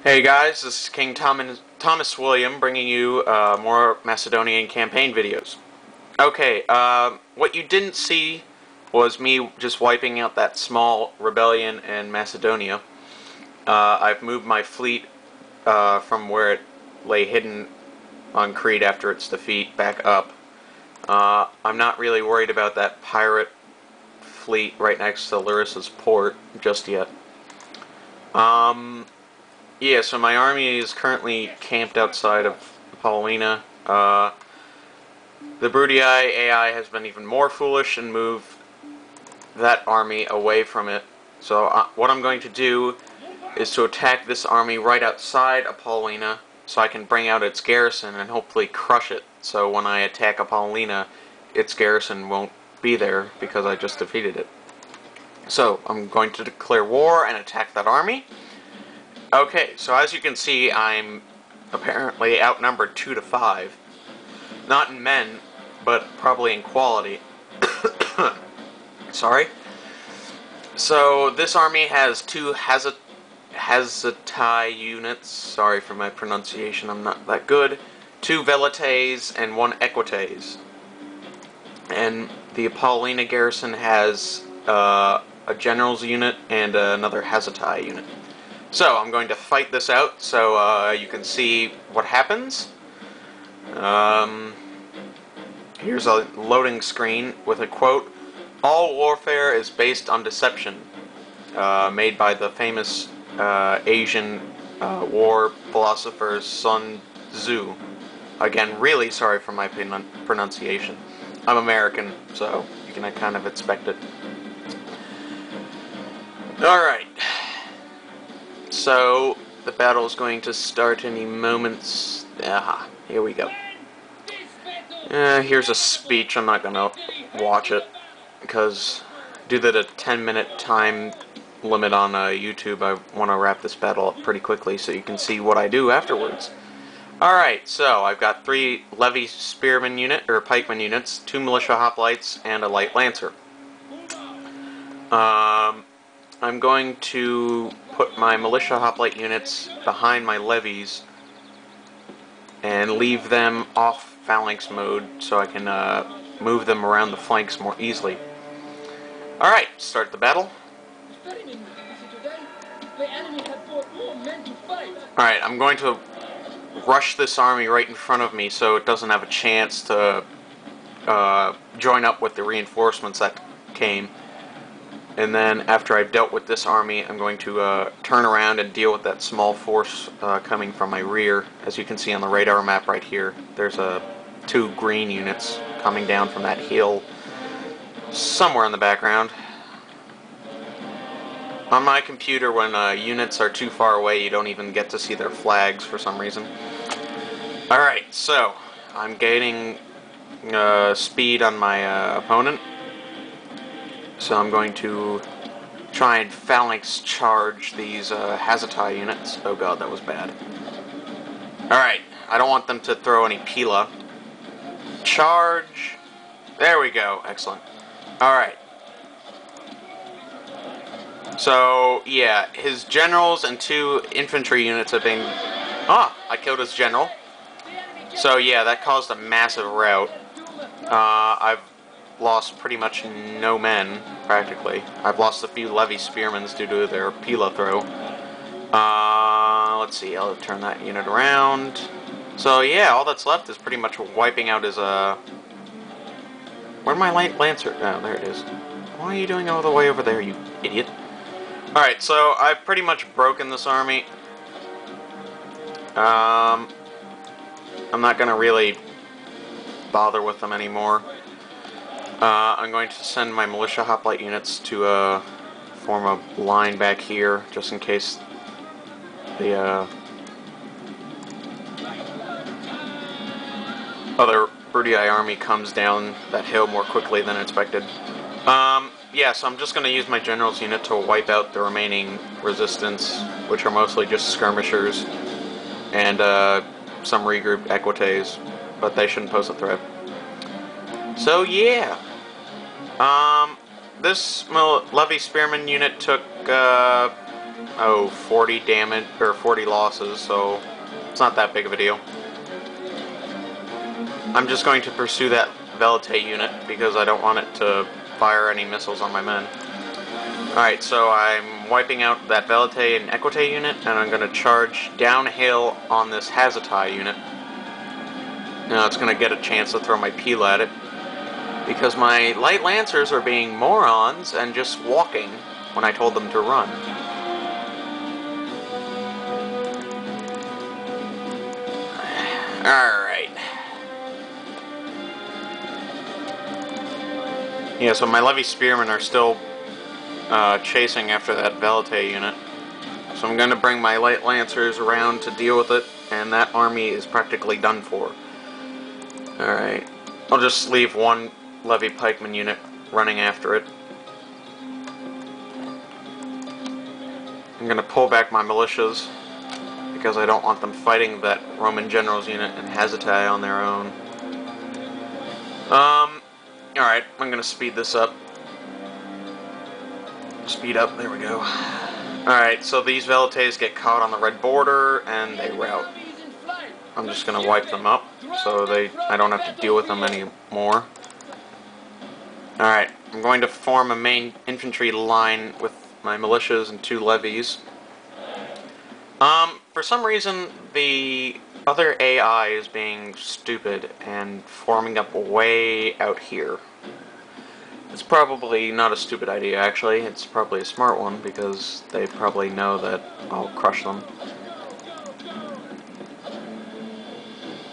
Hey guys, this is King Thomas William bringing you more Macedonian campaign videos. Okay, what you didn't see was me just wiping out that small rebellion in Macedonia. I've moved my fleet from where it lay hidden on Crete after its defeat back up. I'm not really worried about that pirate fleet right next to Larissa's port just yet. Yeah, so my army is currently camped outside of Paulina. The Brudii AI has been even more foolish and moved that army away from it. So what I'm going to do is to attack this army right outside Apollina so I can bring out its garrison and hopefully crush it. So when I attack Apollina, its garrison won't be there because I just defeated it. So I'm going to declare war and attack that army. Okay, so as you can see, I'm apparently outnumbered 2 to 5. Not in men, but probably in quality. Sorry. So this army has 2 Hazatai units. Sorry for my pronunciation, I'm not that good. 2 Velites and 1 Equites. And the Apollina garrison has a general's unit and another Hazatai unit. So, I'm going to fight this out so you can see what happens. Here's a loading screen with a quote. "All warfare is based on deception," made by the famous Asian war philosopher Sun Tzu. Again, really sorry for my pronunciation. I'm American, so you can kind of expect it. Alright. So, the battle is going to start any moments. Aha, here we go. Here's a speech. I'm not going to watch it, because due to the 10-minute time limit on YouTube, I want to wrap this battle up pretty quickly so you can see what I do afterwards. Alright, so I've got 3 Levy Spearman unit, or Pikeman units, 2 Militia Hoplites, and a Light Lancer. I'm going to put my Militia Hoplite units behind my levies and leave them off phalanx mode so I can move them around the flanks more easily. Alright, start the battle. Alright, I'm going to rush this army right in front of me so it doesn't have a chance to join up with the reinforcements that came. And then, after I've dealt with this army, I'm going to turn around and deal with that small force coming from my rear. As you can see on the radar map right here, there's 2 green units coming down from that hill somewhere in the background. On my computer, when units are too far away, you don't even get to see their flags for some reason. Alright, so I'm gaining speed on my opponent. So I'm going to try and phalanx charge these Hazatai units. Oh god, that was bad. Alright, I don't want them to throw any Pila. Charge. There we go, excellent. Alright. So, yeah, his generals and 2 infantry units have been... Ah, I killed his general. So yeah, that caused a massive rout. I've lost pretty much no men, practically. I've lost a few Levy Spearmans due to their Pila throw. Let's see, I'll turn that unit around. So yeah, all that's left is pretty much wiping out his, Where'd my Light Lancer? Oh, there it is. Why are you doing all the way over there, you idiot? Alright, so I've pretty much broken this army. I'm not gonna really bother with them anymore. I'm going to send my Militia Hoplite units to form a line back here, just in case the other Brudii army comes down that hill more quickly than expected. Yeah, so I'm just going to use my general's unit to wipe out the remaining resistance, which are mostly just skirmishers, and some regrouped Equites, but they shouldn't pose a threat. So yeah, this Levy Spearman unit took oh, 40 damage, or 40 losses, so it's not that big of a deal. I'm just going to pursue that Velite unit because I don't want it to fire any missiles on my men. Alright, so I'm wiping out that Velite and Equite unit, and I'm going to charge downhill on this Hazatai unit. Now it's going to get a chance to throw my peel at it, because my Light Lancers are being morons and just walking when I told them to run. Alright. Yeah, so my Levy Spearmen are still chasing after that Velite unit. So I'm going to bring my Light Lancers around to deal with it, and that army is practically done for. Alright. I'll just leave one Levy Pikeman unit running after it. I'm going to pull back my militias, because I don't want them fighting that Roman Generals unit and Hazatai on their own. Alright, I'm going to speed this up. Speed up, there we go. Alright, so these Velites get caught on the red border, and they rout. I'm just going to wipe them up, so I don't have to deal with them anymore. Alright, I'm going to form a main infantry line with my militias and 2 levies. For some reason, the other AI is being stupid and forming up way out here. It's probably not a stupid idea, actually. It's probably a smart one, because they probably know that I'll crush them.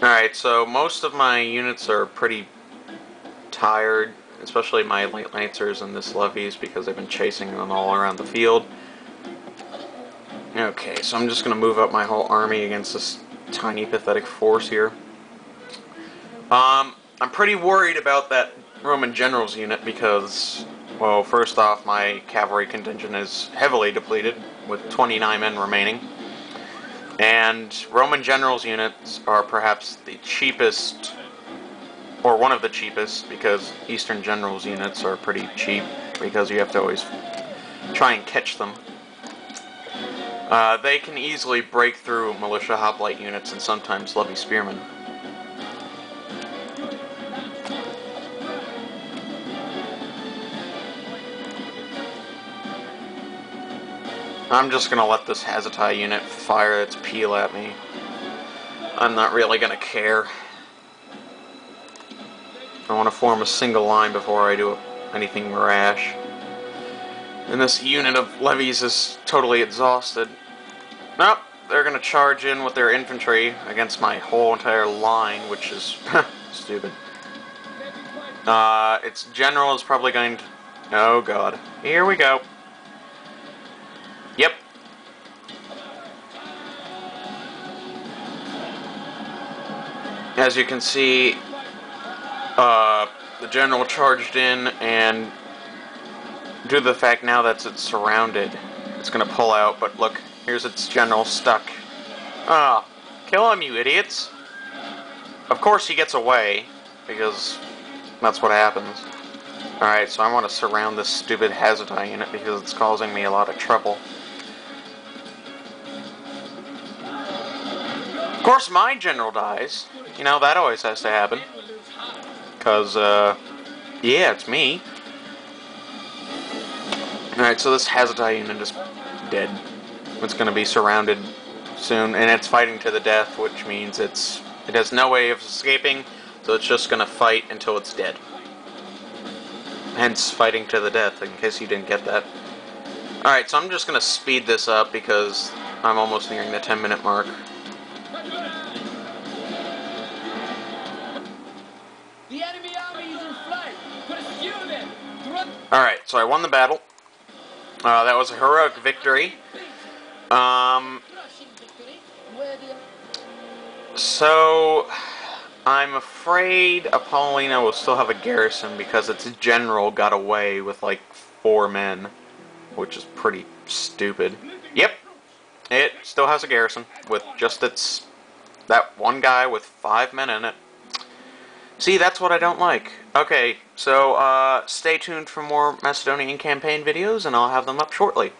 Alright, so most of my units are pretty tired, especially my Light Lancers and this levies, because I've been chasing them all around the field. Okay, so I'm just going to move up my whole army against this tiny, pathetic force here. I'm pretty worried about that Roman Generals unit because, well, first off, my cavalry contingent is heavily depleted, with 29 men remaining. And Roman Generals units are perhaps the cheapest, or one of the cheapest, because Eastern Generals units are pretty cheap, because you have to always try and catch them. They can easily break through militia hoplite units and sometimes Levy Spearmen. I'm just gonna let this Hazatai unit fire its peel at me. I'm not really gonna care. I want to form a single line before I do anything rash. And this unit of levies is totally exhausted. Nope, they're gonna charge in with their infantry against my whole entire line, which is stupid. Its general is probably going to... Oh god. Here we go. Yep. As you can see, the general charged in, and due to the fact now that it's surrounded, it's gonna pull out, but look, here's its general stuck. Ah, kill him, you idiots! Of course he gets away, because that's what happens. Alright, so I want to surround this stupid Hazatai unit because it's causing me a lot of trouble. Of course my general dies. You know, that always has to happen. Because, yeah, it's me. Alright, so this Hazatai unit is dead. It's going to be surrounded soon, and it's fighting to the death, which means it has no way of escaping, so it's just going to fight until it's dead. Hence, fighting to the death, in case you didn't get that. Alright, so I'm just going to speed this up because I'm almost nearing the 10-minute mark. The enemy army is in flight. Pursue them. Alright, so I won the battle. That was a heroic victory. So I'm afraid Apollina will still have a garrison because its general got away with like 4 men, which is pretty stupid. Yep, it still has a garrison with just that one guy with 5 men in it. See, that's what I don't like. Okay, so stay tuned for more Macedonian campaign videos, and I'll have them up shortly.